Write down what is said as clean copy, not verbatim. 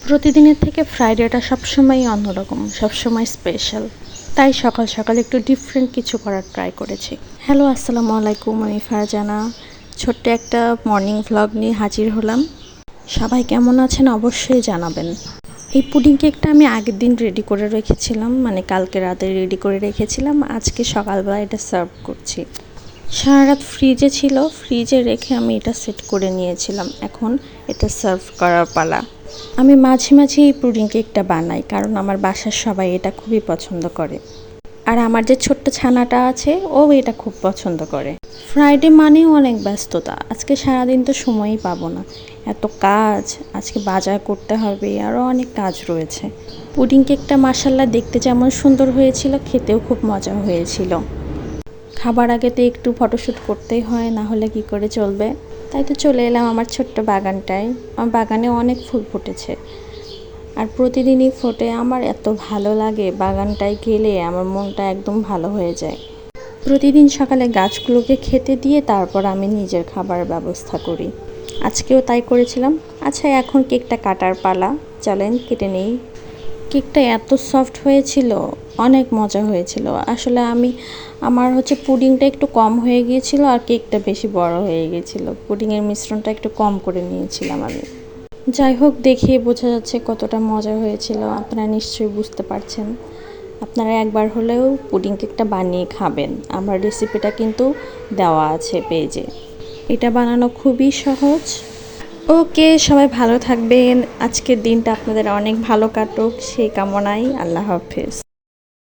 প্রতিদিনের থেকে ফ্রাইডেটা সবসময়ই অন্যরকম, সবসময় স্পেশাল। তাই সকাল সকাল একটু ডিফারেন্ট কিছু করার ট্রাই করেছি। হ্যালো, আসসালামু আলাইকুম, আমি ফারজানা। ছোট্ট একটা মর্নিং ভ্লগ নিয়ে হাজির হলাম। সবাই কেমন আছেন অবশ্যই জানাবেন। এই পুডিং কেকটা আমি আগের দিন রেডি করে রেখেছিলাম, মানে কালকে রাতে রেডি করে রেখেছিলাম। আজকে সকালবেলা এটা সার্ভ করছি। সারা রাত ফ্রিজে ছিল, ফ্রিজে রেখে আমি এটা সেট করে নিয়েছিলাম। এখন এটা সার্ভ করার পালা। আমি মাঝে মাঝে এই পুডিং কেকটা বানাই, কারণ আমার বাসার সবাই এটা খুবই পছন্দ করে। আর আমার যে ছোট্ট ছানাটা আছে ও এটা খুব পছন্দ করে। ফ্রাইডে মানেও অনেক ব্যস্ততা, আজকে সারাদিন তো সময়ই পাবো না, এত কাজ, আজকে বাজার করতে হবে, আরও অনেক কাজ রয়েছে। পুডিং কেকটা মাশাআল্লাহ দেখতে যেমন সুন্দর হয়েছিল, খেতেও খুব মজা হয়েছিল। খাবার আগে তো একটু ফটোশ্যুট করতেই হয়, না হলে কি করে চলবে। তাই তো চলে এলাম আমার ছোট্ট বাগানটায়। আমার বাগানে অনেক ফুল ফুটেছে, আর প্রতিদিনই ফোটে। আমার এত ভালো লাগে বাগানটায় গেলে, আমার মনটা একদম ভালো হয়ে যায়। প্রতিদিন সকালে গাছগুলোকে খেতে দিয়ে তারপর আমি নিজের খাবারের ব্যবস্থা করি। আজকেও তাই করেছিলাম। আচ্ছা, এখন কেকটা কাটার পালা, চলেন কেটে নেই। কেকটা এত সফট হয়েছিল, অনেক মজা হয়েছিল। আসলে আমার পুডিংটা একটু কম হয়ে গিয়েছিল, আর কেকটা বেশি বড় হয়ে গিয়েছিল। পুডিংয়ের মিশ্রণটা একটু কম করে নিয়েছিলাম আমি। যাই হোক, দেখিয়ে বোঝা যাচ্ছে কতটা মজা হয়েছিল, আপনারা নিশ্চয়ই বুঝতে পারছেন। আপনারা একবার হলেও পুডিং কেকটা বানিয়ে খাবেন। আমার রেসিপিটা কিন্তু দেওয়া আছে পেজে। এটা বানানো খুবই সহজ। ওকে, সবাই ভালো থাকবেন। আজকের দিনটা আপনাদের অনেক ভালো কাটুক সেই কামনায়। আল্লাহ হাফেজ।